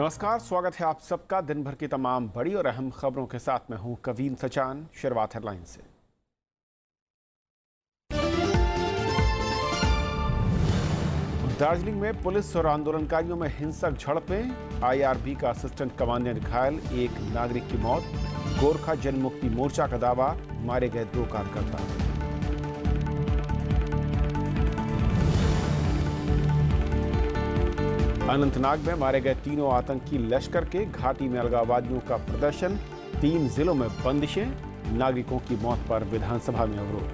नमस्कार, स्वागत है आप सबका दिन भर की तमाम बड़ी और अहम खबरों के साथ। मैं हूं कवीन सचान। शुरुआत हेडलाइन से। दार्जिलिंग में पुलिस और आंदोलनकारियों में हिंसक झड़पें, आईआरबी का असिस्टेंट कमांडेंट घायल, एक नागरिक की मौत। गोरखा जनमुक्ति मोर्चा का दावा, मारे गए 2 कार्यकर्ता। अनंतनाग में मारे गए 3 आतंकी लश्कर के, घाटी में अलगाववादियों का प्रदर्शन, 3 जिलों में बंदिशें, नागरिकों की मौत पर विधानसभा में अवरोध।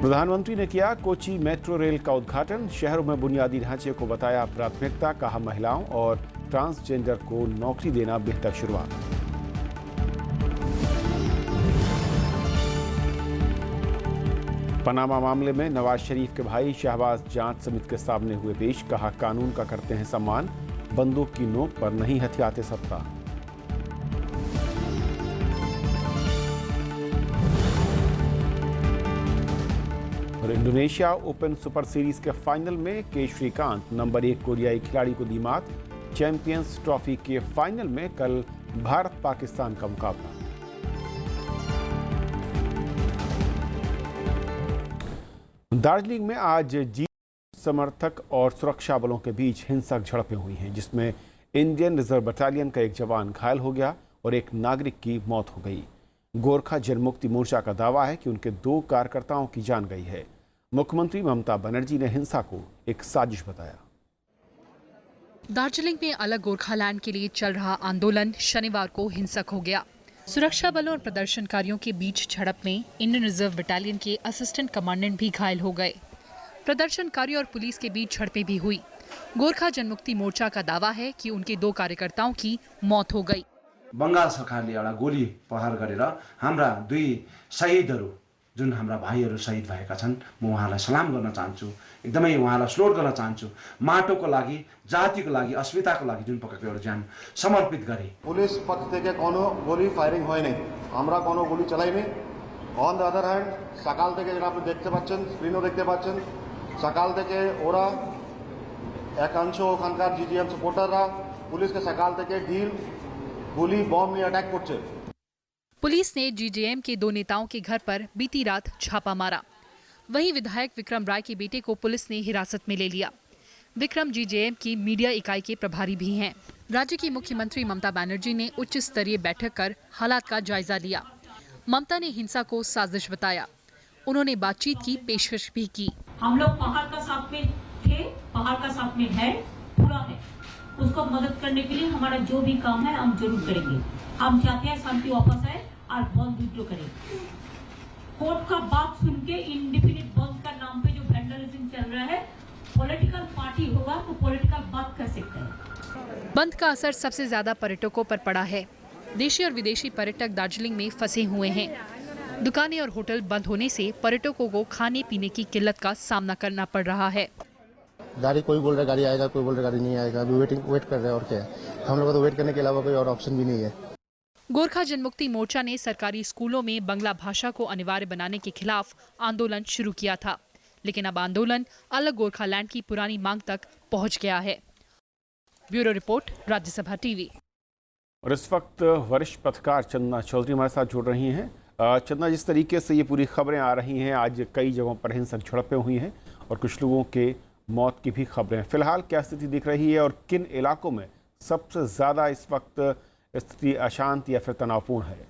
प्रधानमंत्री ने किया कोची मेट्रो रेल का उद्घाटन, शहरों में बुनियादी ढांचे को बताया प्राथमिकता, कहा महिलाओं और ट्रांसजेंडर को नौकरी देना बेहतर शुरुआत। पनामा मामले में नवाज शरीफ के भाई शहबाज जांच समिति के सामने हुए पेश, कहा कानून का करते हैं सम्मान, बंदूक की नोक पर नहीं हथियाते सत्ता। और इंडोनेशिया ओपन सुपर सीरीज के फाइनल में के श्रीकांत नंबर 1 कोरियाई खिलाड़ी को दी मात। चैंपियंस ट्रॉफी के फाइनल में कल भारत पाकिस्तान का मुकाबला। दार्जिलिंग में आज जी समर्थक और सुरक्षा बलों के बीच हिंसक झड़पें हुई हैं, जिसमें इंडियन रिजर्व बटालियन का एक जवान घायल हो गया और एक नागरिक की मौत हो गई। गोरखा जनमुक्ति मोर्चा का दावा है कि उनके 2 कार्यकर्ताओं की जान गई है। मुख्यमंत्री ममता बनर्जी ने हिंसा को एक साजिश बताया। दार्जिलिंग में अलग गोरखालैंड के लिए चल रहा आंदोलन शनिवार को हिंसक हो गया। सुरक्षा बलों और प्रदर्शनकारियों के बीच झड़प में इंडियन रिजर्व बटालियन के असिस्टेंट कमांडेंट भी घायल हो गए। प्रदर्शनकारियों और पुलिस के बीच झड़पें भी हुई। गोरखा जनमुक्ति मोर्चा का दावा है कि उनके 2 कार्यकर्ताओं की मौत हो गई। बंगाल सरकारले एउटा गोली प्रहार गरेर हाम्रा 2 शहीदहरू जुन हाम्रा भाइहरू शहीद भएका छन्, म उहाँलाई सलाम गर्न चाहन्छु, एकदमै उहाँलाई स्लोट गर्न चाहन्छु। माटोको लागि, जातिको लागि, अस्मिताको लागि जुन प्रकारको एउटा ज्यान समर्पित गरे। पुलिस पक्ष থেকে কোনো গোলি ফায়ারিং হয়নি, আমরা কোনো গুলি চালাইনি। অন দ্য আদার হ্যান্ড সকাল থেকে যেটা আপনি দেখতে পাচ্ছেন, স্ক্রিনও দেখতে পাচ্ছেন, সকাল থেকে ওরা একাংশ ওখানকার জিজিএম সাপোর্টাররা পুলিশকে সকাল থেকে ঢিল गोली बॉम्ब ने अटैक করছে। पुलिस ने जीजेएम के 2 नेताओं के घर पर बीती रात छापा मारा। वहीं विधायक विक्रम राय के बेटे को पुलिस ने हिरासत में ले लिया। विक्रम जीजेएम की मीडिया इकाई के प्रभारी भी हैं। राज्य की मुख्यमंत्री ममता बनर्जी ने उच्च स्तरीय बैठक कर हालात का जायजा लिया। ममता ने हिंसा को साजिश बताया। उन्होंने बातचीत की पेशकश भी की। हम लोग पहाड़ का साथ में थे, पहाड़ का साथ में है, पूरा है। उसको मदद करने के लिए हमारा जो भी काम है हम जरूर करेंगे। हम चाहते हैं शांति वापस आए और बंद विड्रॉ करें। कोर्ट का बात सुन के इंडिपेंडेंट बंद का नाम पे जो वैंडलिज्म चल रहा है, पॉलिटिकल पार्टी होगा तो पॉलिटिकल बात कर सकते हैं। बंद का असर सबसे ज्यादा पर्यटकों पर पड़ा है। देशी और विदेशी पर्यटक दार्जिलिंग में फंसे हुए हैं। दुकानें और होटल बंद होने से पर्यटकों को खाने पीने की किल्लत का सामना करना पड़ रहा है। गाड़ी कोई बोल रहा है गाड़ी आएगा, कोई बोल रहा है गाड़ी नहीं आएगा। अभी वेट कर रहे हैं और क्या है, हम लोग तो वेट करने के अलावा कोई और ऑप्शन भी नहीं है। गोरखा जनमुक्ति मोर्चा ने सरकारी स्कूलों में बंगला भाषा को अनिवार्य बनाने के खिलाफ आंदोलन शुरू किया था, लेकिन अब आंदोलन अलग गोरखालैंड की पुरानी मांग तक पहुंच गया है। Bureau report, Rajya Sabha TV. और इस वक्त वरिष्ठ पत्रकार चंदना चौधरी हमारे साथ जुड़ रही हैं। चंदना, जिस तरीके से ये पूरी खबरें आ रही हैं, आज कई जगहों पर हिंसक झड़पें हुई हैं और कुछ लोगों के मौत की भी खबरें हैं। फिलहाल क्या स्थिति दिख रही है और किन इलाकों में सबसे ज्यादा इस वक्त स्थिति अशांत या फिर तनावपूर्ण है?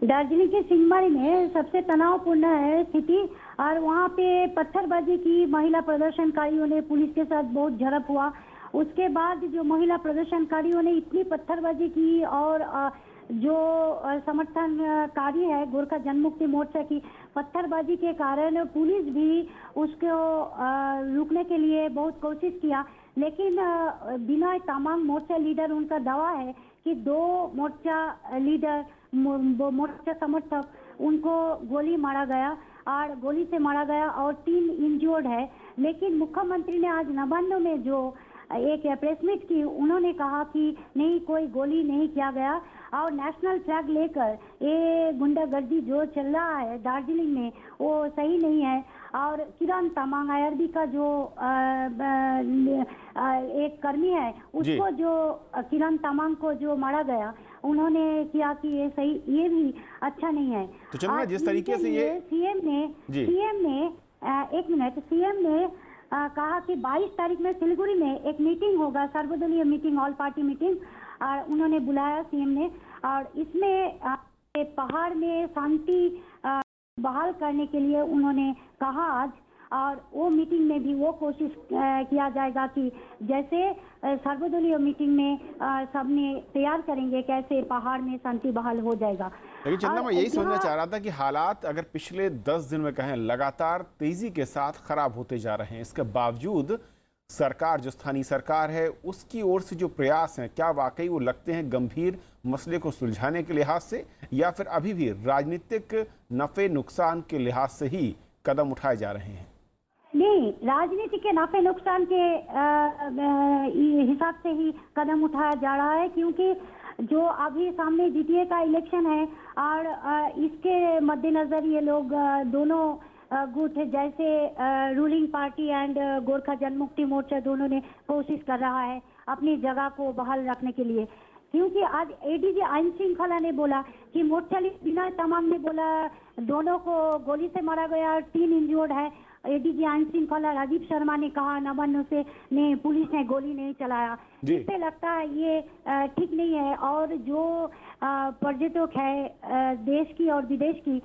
दार्जिलिंग के सिंहमारी में सबसे तनावपूर्ण है स्थिति और वहाँ पे पत्थरबाजी की, महिला प्रदर्शनकारियों ने पुलिस के साथ बहुत झड़प हुआ। उसके बाद जो महिला प्रदर्शनकारियों ने इतनी पत्थरबाजी की और जो समर्थनकारी है गोरखा जनमुक्ति मोर्चा की, पत्थरबाजी के कारण पुलिस भी उसको रुकने के लिए बहुत कोशिश किया, लेकिन बिना तमाम मोर्चा लीडर, उनका दावा है कि 2 मोर्चा लीडर, मोर्चा समर्थक, उनको गोली मारा गया और गोली से मारा गया और 3 इंजर्ड है। लेकिन मुख्यमंत्री ने आज नवान्न में जो एक प्रेस मीट की, उन्होंने कहा कि नहीं, कोई गोली नहीं किया गया और नेशनल फ्लैग लेकर ये गुंडागर्दी जो चल रहा है दार्जिलिंग में वो सही नहीं है। और किरण तमांग आईआरबी का जो एक कर्मी है, उसको जो किरण तमांग को जो मारा गया, उन्होंने किया कि ये सही, ये भी अच्छा नहीं है। तो चंद्रमा, जिस तरीके से ये सीएम ने कहा कि 22 तारीख में सिलीगुड़ी में एक मीटिंग होगा, सर्वदलीय मीटिंग, ऑल पार्टी मीटिंग उन्होंने बुलाया सीएम ने, और इसमें पहाड़ में शांति बहाल करने के लिए उन्होंने कहा आज, और वो मीटिंग में भी वो कोशिश किया जाएगा कि जैसे सर्वदलीय मीटिंग में सबने तैयार करेंगे कैसे पहाड़ में शांति बहाल हो जाएगा। लेकिन चंद्रमा, मैं यही समझना चाह रहा था कि हालात अगर पिछले 10 दिन में कहें लगातार तेजी के साथ खराब होते जा रहे हैं, इसके बावजूद सरकार, जो स्थानीय सरकार है, उसकी ओर से जो प्रयास हैं, क्या वाकई वो लगते हैं गंभीर मसले को सुलझाने के लिहाज से, या फिर अभी भी राजनीतिक नफे नुकसान के लिहाज से ही कदम उठाए जा रहे हैं? नहीं, राजनीति के नफे नुकसान के हिसाब से ही कदम उठाया जा रहा है, क्योंकि जो अभी सामने जीटीए का इलेक्शन है और इसके मद्देनजर ये लोग दोनों गुट, जैसे ruling party and Gorkha Janmukti Morcha, दोनों ने कोशिश कर रहा है अपनी जगह को बहाल रखने के लिए। क्योंकि आज एडीजी आइन श्रृंखला ने बोला कि मोर्चाली बिना तमाम ने बोला दोनों को गोली से मारा गया, 3 इंजर्ड है। एडीजी आइन श्रृंखला राजीव शर्मा ने कहा नवान्न से पुलिस ने गोली नहीं चलाया। इससे लगता है ये ठीक नहीं है। और जो पर्यटक है देश की और विदेश की,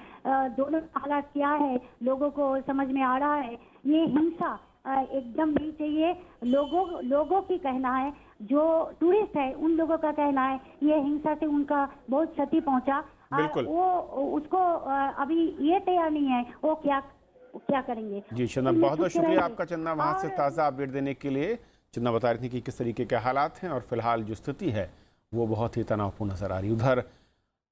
दोनों हालात क्या है लोगों को समझ में आ रहा है। ये हिंसा एकदम नहीं चाहिए। लोगों की कहना है, जो टूरिस्ट है उन लोगों का कहना है ये हिंसा से उनका बहुत क्षति पहुंचा। वो उसको अभी ये तैयार नहीं है वो क्या करेंगे। जी चंदा, बहुत बहुत शुक्रिया आपका चंदा, वहां से ताज़ा अपडेट देने के लिए। चंदा बता रही थी कि किस तरीके के हालात हैं और फिलहाल जो स्थिति है वो बहुत ही तनावपूर्ण नजर आ रही है। उधर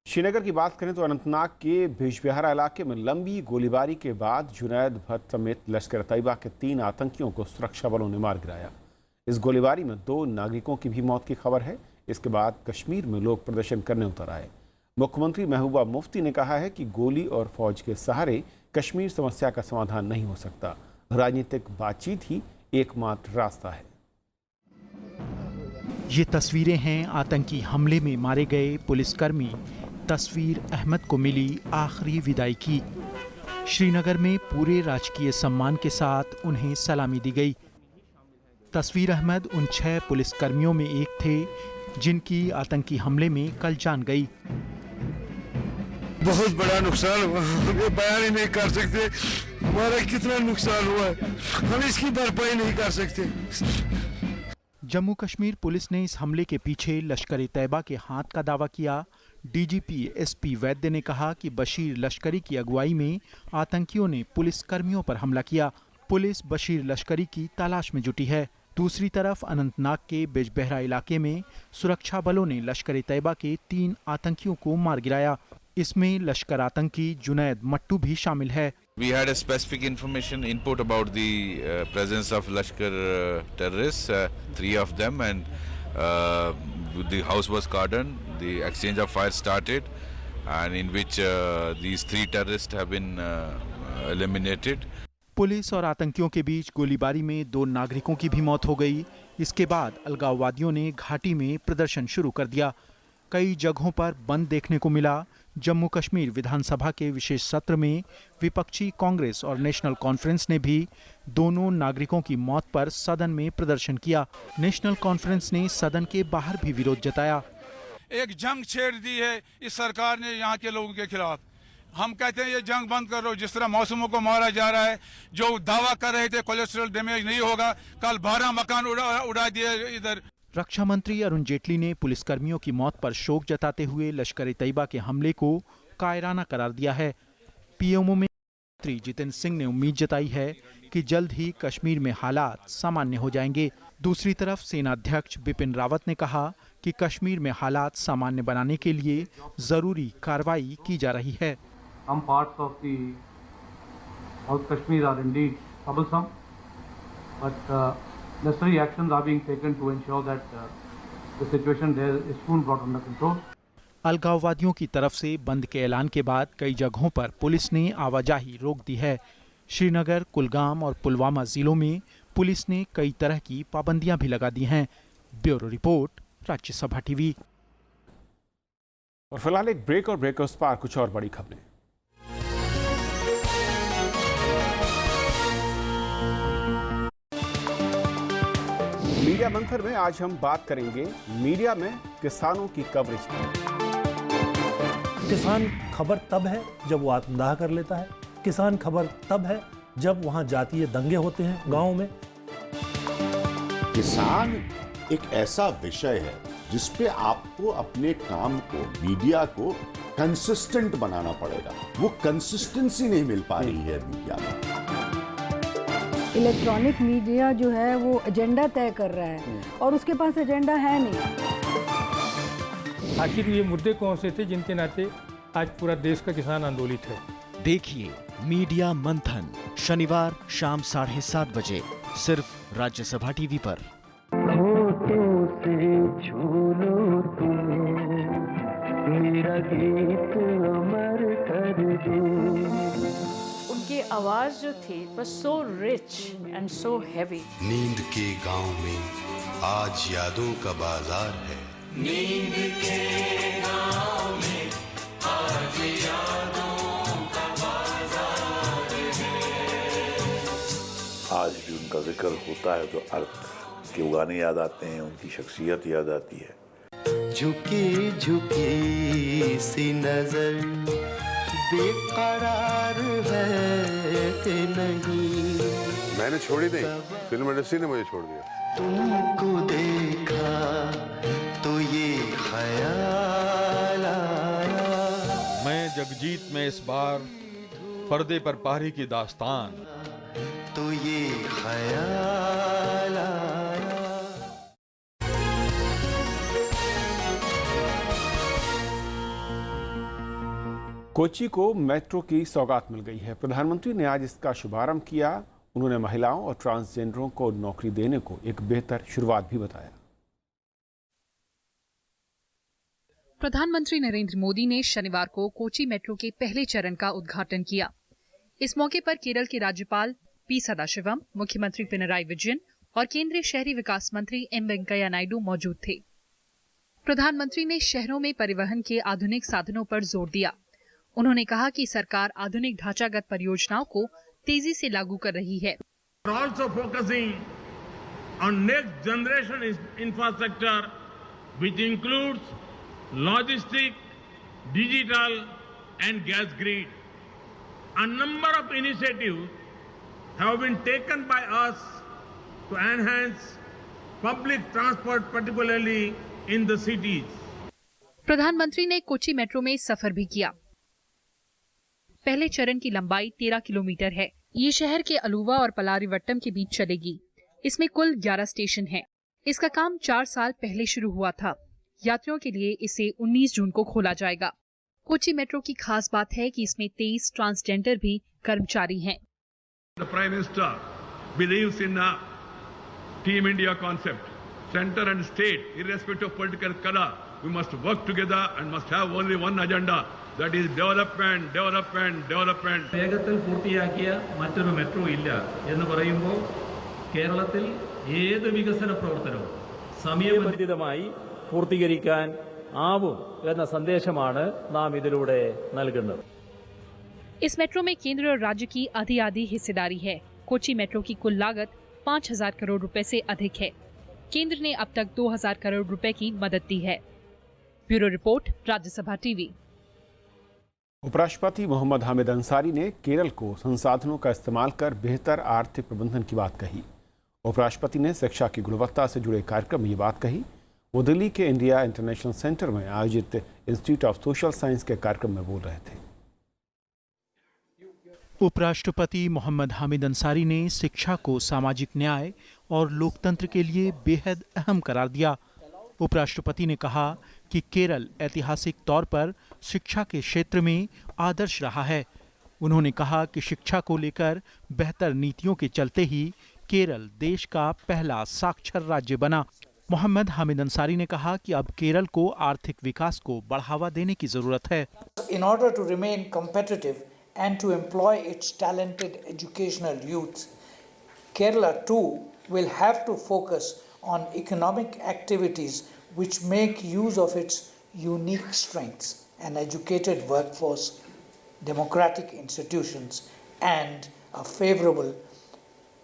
श्रीनगर की बात करें तो अनंतनाग के बिजबिहारा इलाके में लंबी गोलीबारी के बाद जुनैद भट्ट समेत लश्कर तैयबा के 3 आतंकियों को सुरक्षा बलों ने मार गिराया। इस गोलीबारी में 2 नागरिकों की भी मौत की खबर है। इसके बाद कश्मीर में लोग प्रदर्शन करने उतर आए। मुख्यमंत्री महबूबा मुफ्ती ने कहा है कि गोली और फौज के सहारे कश्मीर समस्या का समाधान नहीं हो सकता। राजनीतिक बातचीत ही एकमात्र रास्ता है। ये तस्वीरें हैं आतंकी हमले में मारे गए पुलिसकर्मी तस्वीर अहमद को मिली आखिरी विदाई की। श्रीनगर में पूरे राजकीय सम्मान के साथ उन्हें सलामी दी गई। तस्वीर अहमद उन 6 पुलिसकर्मियों में एक थे जिनकी आतंकी हमले में कल जान गई। बहुत बड़ा नुकसान हुआ, हम ये बयान ही नहीं कर सकते हमारा कितना नुकसान हुआ है, हम इसकी भरपाई नहीं कर सकते। जम्मू कश्मीर पुलिस ने इस हमले के पीछे लश्कर तैयबा के हाथ का दावा किया। डीजीपी एसपी वैद्य ने कहा कि बशीर लश्करी की अगुवाई में आतंकियों ने पुलिस कर्मियों पर हमला किया। पुलिस बशीर लश्करी की तलाश में जुटी है। दूसरी तरफ अनंतनाग के बिजबिहारा इलाके में सुरक्षा बलों ने लश्कर तैयबा के 3 आतंकियों को मार गिराया। इसमें लश्कर आतंकी जुनैद मट्टू भी शामिल है। We had a specific information input about the presence of Lashkar terrorists, 3 of them, and the house was cordoned. The exchange of fire started, and in which these 3 terrorists have been eliminated. Police और आतंकियों के बीच गोलीबारी में 2 नागरिकों की भी मौत हो गई। इसके बाद अलगाववादियों ने घाटी में प्रदर्शन शुरू कर दिया। कई जगहों पर बंद देखने को मिला। जम्मू कश्मीर विधानसभा के विशेष सत्र में विपक्षी कांग्रेस और नेशनल कॉन्फ्रेंस ने भी दोनों नागरिकों की मौत पर सदन में प्रदर्शन किया। नेशनल कॉन्फ्रेंस ने सदन के बाहर भी विरोध जताया। एक जंग छेड़ दी है इस सरकार ने यहाँ के लोगों के खिलाफ। हम कहते हैं ये जंग बंद करो। जिस तरह मौसमों को मारा जा रहा है, जो दावा कर रहे थे कोलेस्ट्रॉल डैमेज नहीं होगा, कल 12 मकान उड़ा दिए इधर। रक्षा मंत्री अरुण जेटली ने पुलिसकर्मियों की मौत पर शोक जताते हुए लश्कर तैयबा के हमले को कायराना करार दिया है। पीएमओ में मंत्री जितेंद्र सिंह ने उम्मीद जताई है कि जल्द ही कश्मीर में हालात सामान्य हो जाएंगे। दूसरी तरफ सेना अध्यक्ष बिपिन रावत ने कहा कि कश्मीर में हालात सामान्य बनाने के लिए जरूरी कार्रवाई की जा रही है। Some parts of the South Kashmir are indeed troublesome, but necessary actions are being taken to ensure that the situation there is soon brought under control. अलगाववादियों की तरफ से बंद के ऐलान के बाद कई जगहों पर पुलिस ने आवाजाही रोक दी है। श्रीनगर, कुलगाम और पुलवामा जिलों में पुलिस ने कई तरह की पाबंदियां भी लगा दी हैं। Bureau report, Rajya Sabha TV. और फिलहाल एक ब्रेक, और ब्रेक उस पार कुछ और बड़ी खबरें। मीडिया मंथन में आज हम बात करेंगे मीडिया में किसानों की कवरेज की। किसान खबर तब है जब वो आत्मदाह कर लेता है। किसान खबर तब है जब वहां जातीय दंगे होते हैं गांव में। किसान एक ऐसा विषय है जिस पे आपको अपने काम को, मीडिया को कंसिस्टेंट बनाना पड़ेगा। वो कंसिस्टेंसी नहीं मिल पा रही है मीडिया में। इलेक्ट्रॉनिक मीडिया जो है वो एजेंडा तय कर रहा है और उसके पास एजेंडा है नहीं। आखिर ये मुद्दे कौन से थे जिनके नाते आज पूरा देश का किसान आंदोलित है? देखिए मीडिया मंथन शनिवार शाम 7:30 बजे सिर्फ राज्यसभा टीवी पर। होठों से छू लो तुम्हें, मेरा गीत अमर कर दो। उनकी आवाज जो थी was so rich and so heavy. नींद के गांव में आज यादों का बाजार है। नींद के गांव में आज यादों का बाजार है। आज भी उनका जिक्र होता है तो अर्थ के वो गाने याद आते हैं, उनकी शख्सियत याद आती है। झुकी झुकी सी नजर बेकरार है कि नहीं। मैंने छोड़ी नहीं, फिल्म इंडस्ट्री ने मुझे छोड़ दिया। तुमको देखा तो ये ख्याल आया। मैं जगजीत में इस बार पर्दे पर पारी की दास्तान, तो ये ख्याल आया। कोच्चि को मेट्रो की सौगात मिल गई है। प्रधानमंत्री ने आज इसका शुभारंभ किया। उन्होंने महिलाओं और ट्रांसजेंडरों को नौकरी देने को एक बेहतर शुरुआत भी बताया। प्रधानमंत्री नरेंद्र मोदी ने शनिवार को कोच्चि मेट्रो के पहले चरण का उद्घाटन किया। इस मौके पर केरल के राज्यपाल पी सदाशिवम, मुख्यमंत्री पिनराई विजयन और केंद्रीय शहरी विकास मंत्री एम वेंकैया नायडू मौजूद थे। प्रधानमंत्री ने शहरों में परिवहन के आधुनिक साधनों पर जोर दिया। उन्होंने कहा कि सरकार आधुनिक ढांचागत परियोजनाओं को तेजी से लागू कर रही है। Also focusing on next generation infrastructure, which includes logistics, digital, and gas grid. A number of initiatives have been taken by us to enhance public transport, particularly in the cities. प्रधानमंत्री ने कोच्चि मेट्रो में सफर भी किया। पहले चरण की लंबाई 13 kilometre है। ये शहर के अलुवा और पलारीवट्टम के बीच चलेगी। इसमें कुल 11 स्टेशन हैं। इसका काम 4 साल पहले शुरू हुआ था। यात्रियों के लिए इसे 19 जून को खोला जाएगा। कोच्चि मेट्रो की खास बात है कि इसमें 23 ट्रांसजेंडर भी कर्मचारी हैं। The Prime Minister believes in a Team India concept. Center and state, irrespective of political color, we must work together and must have only one agenda, that is development, development, development. വേഗത്തിൽ പൂർത്തിയാക്കിയ മറ്റൊരു metro ഇല്ല എന്ന് പറയുമ്പോൾ കേരളത്തിൽ ഏത് വികസന പ്രവർത്തനവും സമയബന്ധിതമായി പൂർത്തീകരിക്കാൻ ആവും എന്ന സന്ദേശമാണ് നാം ഇതിലൂടെ നൽകുന്നത്। इस मेट्रो में केंद्र और राज्य की आधी हिस्सेदारी है। कोच्चि मेट्रो की कुल लागत 5,000 करोड़ रुपए से अधिक है। केंद्र ने अब तक 2,000 करोड़ रुपए की मदद दी है। Bureau report, Rajya Sabha TV. उपराष्ट्रपति मोहम्मद हामिद अंसारी ने केरल को संसाधनों का इस्तेमाल कर बेहतर आर्थिक प्रबंधन की बात कही। उपराष्ट्रपति ने शिक्षा की गुणवत्ता से जुड़े कार्यक्रम में ये बात कही। वो दिल्ली के इंडिया इंटरनेशनल सेंटर में आयोजित इंस्टीट्यूट ऑफ सोशल साइंस के कार्यक्रम में बोल रहे थे। उपराष्ट्रपति मोहम्मद हामिद अंसारी ने शिक्षा को सामाजिक न्याय और लोकतंत्र के लिए बेहद अहम करार दिया। उपराष्ट्रपति ने कहा कि केरल ऐतिहासिक तौर पर शिक्षा के क्षेत्र में आदर्श रहा है। उन्होंने कहा कि शिक्षा को लेकर बेहतर नीतियों के चलते ही केरल देश का पहला साक्षर राज्य बना। मोहम्मद हामिद अंसारी ने कहा कि अब केरल को आर्थिक विकास को बढ़ावा देने की जरूरत है। In order to remain competitive and to employ its talented educational youth, Kerala too will have to focus on economic activities which make use of its unique strengths, an educated workforce, democratic institutions and a favorable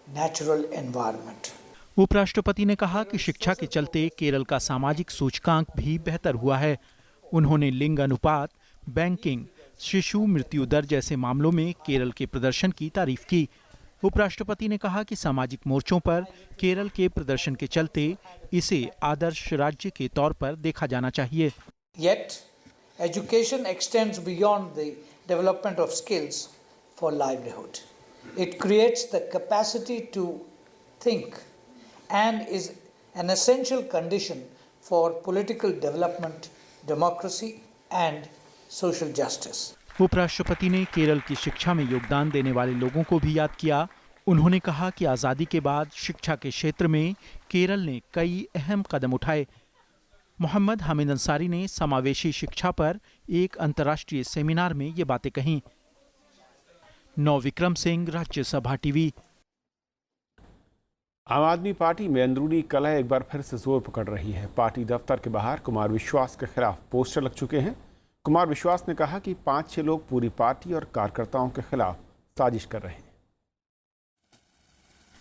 natural environment. उपराष्ट्रपति ने कहा कि शिक्षा के चलते केरल का सामाजिक सूचकांक भी बेहतर हुआ है। उन्होंने लिंग अनुपात, बैंकिंग, शिशु मृत्यु दर जैसे मामलों में केरल के प्रदर्शन की तारीफ की। उपराष्ट्रपति ने कहा कि सामाजिक मोर्चों पर केरल के प्रदर्शन के चलते इसे आदर्श राज्य के तौर पर देखा जाना चाहिए। Yet, education extends beyond the development of skills for livelihood. It creates the capacity to think and is an essential condition for political development, democracy and social justice. उपराष्ट्रपति ने केरल की शिक्षा में योगदान देने वाले लोगों को भी याद किया। उन्होंने कहा कि आज़ादी के बाद शिक्षा के क्षेत्र में केरल ने कई अहम कदम उठाए। मोहम्मद हामिद अंसारी ने समावेशी शिक्षा पर एक अंतर्राष्ट्रीय सेमिनार में ये बातें कहीं। नौ विक्रम सिंह, राज्यसभा टीवी। आम आदमी पार्टी में अंदरूनी कलह एक बार फिर से जोर पकड़ रही है। पार्टी दफ्तर के बाहर कुमार विश्वास के खिलाफ पोस्टर लग चुके हैं। कुमार विश्वास ने कहा कि 5-6 लोग पूरी पार्टी और कार्यकर्ताओं के खिलाफ साजिश कर रहे हैं।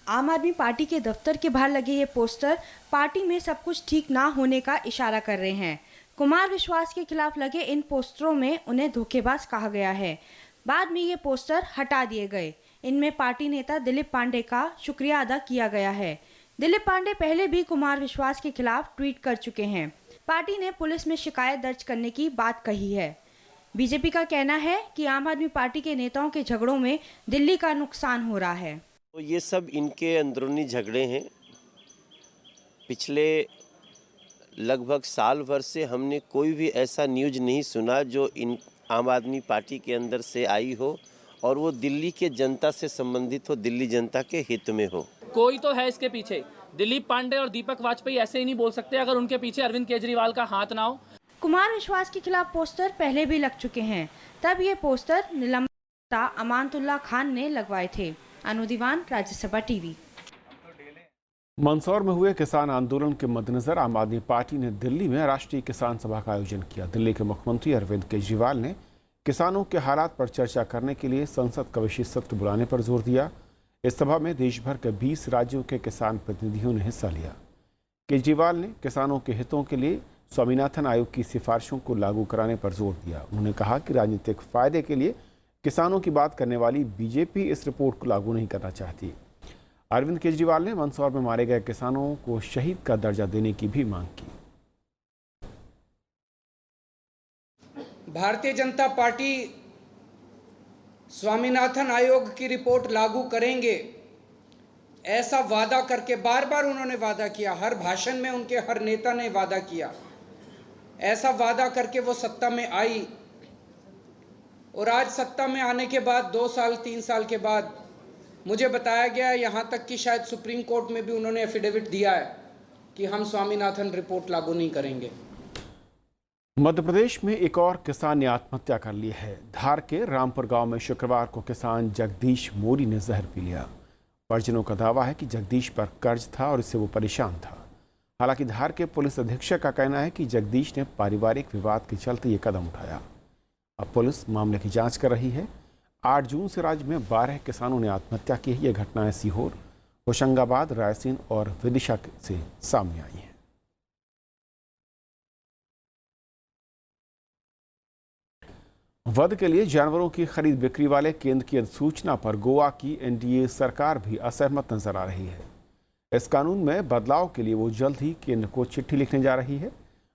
आम आदमी पार्टी के दफ्तर के बाहर लगे ये पोस्टर पार्टी में सब कुछ ठीक ना होने का इशारा कर रहे हैं। कुमार विश्वास के खिलाफ लगे इन पोस्टरों में उन्हें धोखेबाज कहा गया है। बाद में ये पोस्टर हटा दिए गए। इनमें पार्टी नेता दिलीप पांडे का शुक्रिया अदा किया गया है। दिलीप पांडे पहले भी कुमार विश्वास के खिलाफ ट्वीट कर चुके हैं। पार्टी ने पुलिस में शिकायत दर्ज करने की बात कही है। बीजेपी का कहना है कि आम आदमी पार्टी के नेताओं के झगड़ों में दिल्ली का नुकसान हो रहा है। तो ये सब इनके अंदरूनी झगड़े हैं। पिछले लगभग साल भर से हमने कोई भी ऐसा न्यूज़ नहीं सुना जो इन आम आदमी पार्टी के अंदर से आई हो और वो दिल्ली के जनता से संबंधित हो, दिल्ली जनता के हित में हो। कोई तो है इसके पीछे। दिलीप पांडे और दीपक वाजपेयी ऐसे ही नहीं बोल सकते अगर उनके पीछे अरविंद केजरीवाल का हाथ ना हो। कुमार विश्वास के खिलाफ पोस्टर पहले भी लग चुके हैं। तब ये पोस्टर निलंबित अमानतुल्लाह खान ने लगवाए थे। अनु दीवान, राज्यसभा टीवी। मंदसौर में हुए किसान आंदोलन के मद्देनजर आम आदमी पार्टी ने दिल्ली में राष्ट्रीय किसान सभा का आयोजन किया। दिल्ली के मुख्यमंत्री अरविंद केजरीवाल ने किसानों के हालात पर चर्चा करने के लिए संसद का विशेष सत्र बुलाने पर जोर दिया। इस सभा में देश भर के 20 राज्यों के किसान प्रतिनिधियों ने हिस्सा लिया। केजरीवाल ने किसानों के हितों के लिए स्वामीनाथन आयोग की सिफारिशों को लागू कराने पर जोर दिया। उन्होंने कहा कि राजनीतिक फायदे के लिए किसानों की बात करने वाली बीजेपी इस रिपोर्ट को लागू नहीं करना चाहती। अरविंद केजरीवाल ने मंदसौर में मारे गए किसानों को शहीद का दर्जा देने की भी मांग की। भारतीय जनता पार्टी स्वामीनाथन आयोग की रिपोर्ट लागू करेंगे ऐसा वादा करके बार बार उन्होंने वादा किया। हर भाषण में उनके हर नेता ने वादा किया। ऐसा वादा करके वो सत्ता में आई और आज सत्ता में आने के बाद 2 साल 3 साल के बाद मुझे बताया गया, यहाँ तक कि शायद सुप्रीम कोर्ट में भी उन्होंने एफिडेविट दिया है कि हम स्वामीनाथन रिपोर्ट लागू नहीं करेंगे। मध्य प्रदेश में एक और किसान ने आत्महत्या कर ली है। धार के रामपुर गांव में शुक्रवार को किसान जगदीश मोरी ने जहर पी लिया। परिजनों का दावा है कि जगदीश पर कर्ज था और इससे वो परेशान था। हालांकि धार के पुलिस अधीक्षक का कहना है कि जगदीश ने पारिवारिक विवाद के चलते ये कदम उठाया। अब पुलिस मामले की जांच कर रही है। 8 जून से राज्य में 12 किसानों ने आत्महत्या की है। ये घटनाएं सीहोर, होशंगाबाद, रायसेन और विदिशा से सामने आई हैं। वध के लिए जानवरों की खरीद बिक्री वाले केंद्र की अधिसूचना पर गोवा की एनडीए सरकार भी असहमत नजर आ रही है। इस कानून में बदलाव के लिए वो जल्द ही केंद्र को चिट्ठी लिखने जा रही है।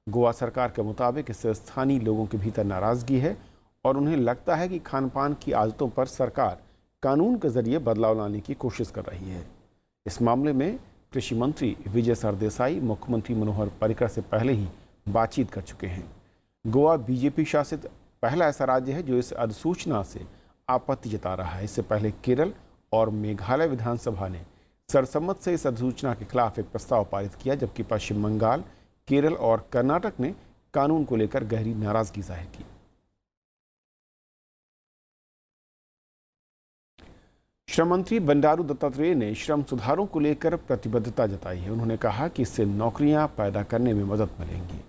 गोवा सरकार के मुताबिक इससे स्थानीय लोगों के भीतर नाराजगी है और उन्हें लगता है कि खान पान की आदतों पर सरकार कानून के जरिए बदलाव लाने की कोशिश कर रही है। इस मामले में कृषि मंत्री विजय सरदेसाई मुख्यमंत्री मनोहर पर्रिकर से पहले ही बातचीत कर चुके हैं। गोवा बीजेपी शासित पहला ऐसा राज्य है जो इस अधिसूचना से आपत्ति जता रहा है। इससे पहले केरल और मेघालय विधानसभा ने सर्वसम्मत से इस अधिसूचना के खिलाफ एक प्रस्ताव पारित किया, जबकि पश्चिम बंगाल, केरल और कर्नाटक ने कानून को लेकर गहरी नाराजगी जाहिर की। श्रम मंत्री बंडारू दत्तात्रेय ने श्रम सुधारों को लेकर प्रतिबद्धता जताई है। उन्होंने कहा कि इससे नौकरियां पैदा करने में मदद मिलेंगी।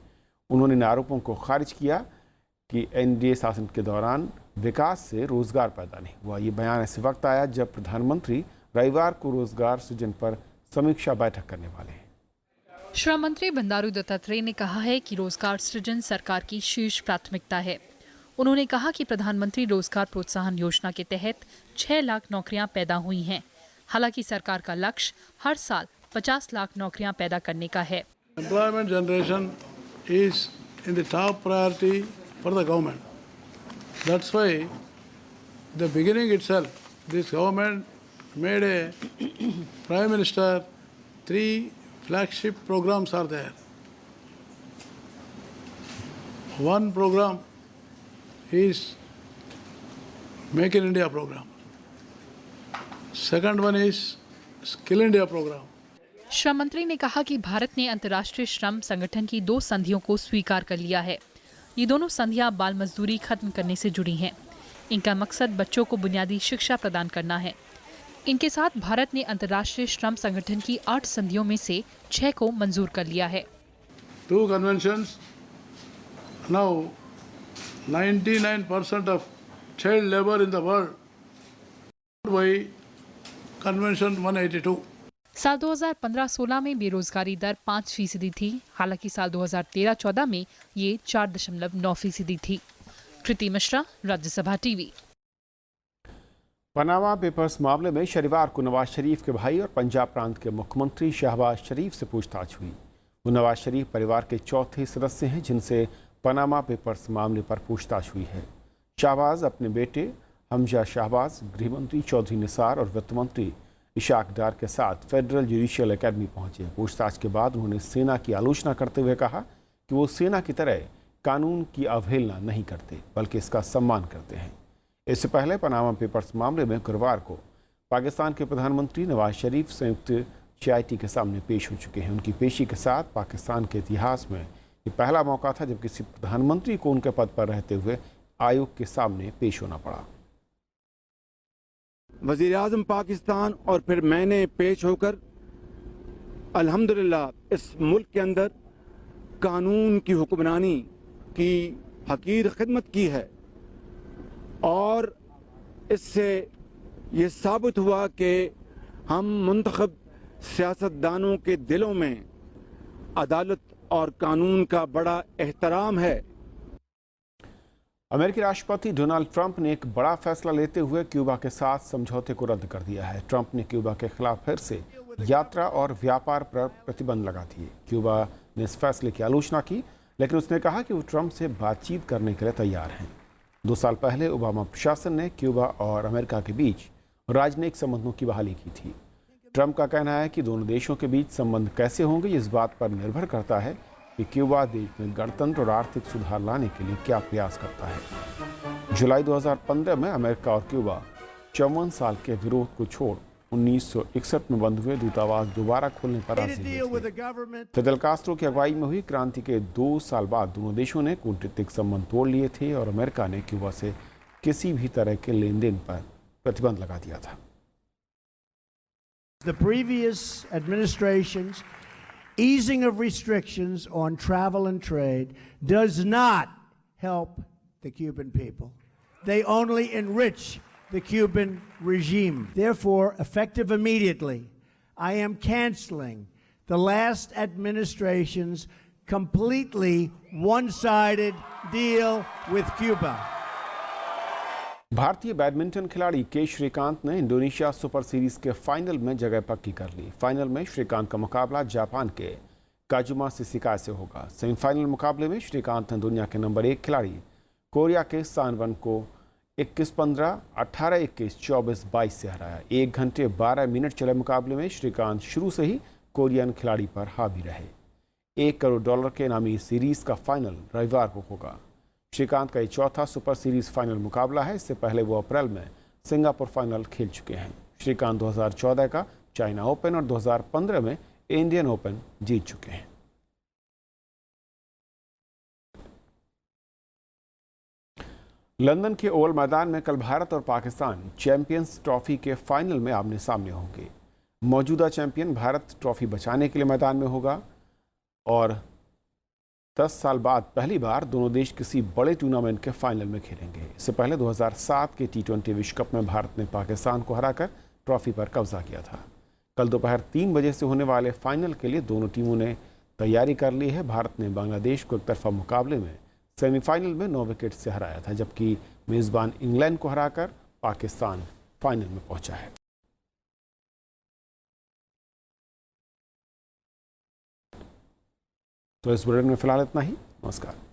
उन्होंने इन आरोपों को खारिज किया कि एनडीए शासन के दौरान विकास से रोजगार पैदा नहीं हुआ। ये बयान ऐसे वक्त आया जब प्रधानमंत्री रविवार को रोजगार सृजन पर समीक्षा बैठक करने वाले हैं। श्रम मंत्री बंडारू दत्तात्रेय ने कहा है कि रोजगार सृजन सरकार की शीर्ष प्राथमिकता है। उन्होंने कहा कि प्रधानमंत्री रोजगार प्रोत्साहन योजना के तहत 6 लाख नौकरियां पैदा हुई हैं। हालांकि सरकार का लक्ष्य हर साल 50 लाख नौकरियां पैदा करने का है। Employment generation is in the top priority for the government. That's why the beginning itself, this government made a Prime Minister, 3 flagship programs are there. One program is Make in India program. Second one is Skill India program. श्रम मंत्री ने कहा कि भारत ने अंतर्राष्ट्रीय श्रम संगठन की 2 संधियों को स्वीकार कर लिया है। ये दोनों संधियां बाल मजदूरी खत्म करने से जुड़ी हैं। इनका मकसद बच्चों को बुनियादी शिक्षा प्रदान करना है। इनके साथ भारत ने अंतर्राष्ट्रीय श्रम संगठन की 8 संधियों में से 6 को मंजूर कर लिया है। 2 conventions. Now 99% of child labor in the world by Convention 182. साल 2015-16 में बेरोजगारी दर 5% थी। हालांकि साल 2013-14 में ये 4.9% थी। Kriti Mishra, Rajya Sabha TV. Panama papers मामले में शनिवार को नवाज शरीफ के भाई और पंजाब प्रांत के मुख्यमंत्री शहबाज शरीफ से पूछताछ हुई। वो नवाज शरीफ परिवार के चौथे सदस्य हैं जिनसे पनामा पेपर्स मामले पर पूछताछ हुई है। शहबाज अपने बेटे हमजा शहबाज, गृहमंत्री चौधरी निसार और वित्त मंत्री इशाक डार के साथ फेडरल जुडिशियल एकेडमी पहुंचे। पूछताछ के बाद उन्होंने सेना की आलोचना करते हुए कहा कि वो सेना की तरह कानून की अवहेलना नहीं करते बल्कि इसका सम्मान करते हैं। इससे पहले पनामा पेपर्स मामले में गुरुवार को पाकिस्तान के प्रधानमंत्री नवाज शरीफ संयुक्त CIT के सामने पेश हो चुके हैं। उनकी पेशी के साथ पाकिस्तान के इतिहास में ये पहला मौका था जब किसी प्रधानमंत्री को उनके पद पर रहते हुए आयोग के सामने पेश होना पड़ा। वज़ीर आज़म पाकिस्तान और फिर मैंने पेश होकर अल्हम्दुलिल्लाह इस मुल्क के अंदर कानून की हुक्मरानी की हकीर खिदमत की है और इससे ये साबित हुआ कि हम मुंतखब सियासतदानों के दिलों में अदालत और कानून का बड़ा एहतराम है। अमेरिकी राष्ट्रपति डोनाल्ड ट्रंप ने एक बड़ा फैसला लेते हुए क्यूबा के साथ समझौते को रद्द कर दिया है। ट्रंप ने क्यूबा के खिलाफ फिर से यात्रा और व्यापार पर प्रतिबंध लगा दिए। क्यूबा ने इस फैसले की आलोचना की, लेकिन उसने कहा कि वो ट्रंप से बातचीत करने के लिए तैयार हैं। 2 साल पहले ओबामा प्रशासन ने क्यूबा और अमेरिका के बीच राजनयिक संबंधों की बहाली की थी। ट्रंप का कहना है कि दोनों देशों के बीच संबंध कैसे होंगे इस बात पर निर्भर करता है कि क्यूबा देश में गणतंत्र और आर्थिक सुधार लाने के लिए क्या प्रयास करता है। जुलाई 2015 में अमेरिका और क्यूबा 54 साल के विरोध को छोड़ 1961 में बंद हुए दूतावास दोबारा खोलने पर राजी हुए थे। फिदेल कास्ट्रो की अगुवाई में हुई क्रांति के 2 साल बाद दोनों देशों ने कूटनीतिक संबंध तोड़ लिए थे और अमेरिका ने क्यूबा से किसी भी तरह के लेन देन पर प्रतिबंध लगा दिया था। The previous administration's easing of restrictions on travel and trade does not help the Cuban people. They only enrich the Cuban regime. Therefore, effective immediately, I am canceling the last administration's completely one-sided deal with Cuba. भारतीय badminton खिलाड़ी के श्रीकांत ने Indonesia super series के final में जगह पक्की कर ली। Final में श्रीकांत का मुकाबला जापान के काजुमा सिसिका से होगा। सेमीफाइनल मुकाबले में श्रीकांत ने दुनिया के नंबर 1 खिलाड़ी कोरिया के सांवन को 21-15, 18-21, 24-22 से हराया। 1 घंटे 12 मिनट चले मुकाबले में श्रीकांत शुरू से ही कोरियन खिलाड़ी पर हावी रहे। $1 करोड़ के इनामी सीरीज का फाइनल रविवार को होगा। श्रीकांत का ये चौथा सुपर सीरीज फाइनल मुकाबला है। इससे पहले वो अप्रैल में सिंगापुर फाइनल खेल चुके हैं। श्रीकांत 2014 का चाइना ओपन और 2015 में इंडियन ओपन जीत चुके हैं। लंदन के ओवल मैदान में कल भारत और पाकिस्तान चैंपियंस ट्रॉफी के फाइनल में आमने सामने होंगे। मौजूदा चैंपियन भारत ट्रॉफी बचाने के लिए मैदान में होगा और 10 साल बाद पहली बार दोनों देश किसी बड़े टूर्नामेंट के फाइनल में खेलेंगे। इससे पहले 2007 के T20 विश्व कप में भारत ने पाकिस्तान को हराकर ट्रॉफी पर कब्जा किया था। कल दोपहर 3 बजे से होने वाले फाइनल के लिए दोनों टीमों ने तैयारी कर ली है। भारत ने बांग्लादेश को एकतरफा मुकाबले में सेमीफाइनल में 9 विकेट से हराया था, जबकि मेजबान इंग्लैंड को हराकर पाकिस्तान फाइनल में पहुंचा है। तो इस बुलेटिन में फिलहाल इतना ही। नमस्कार।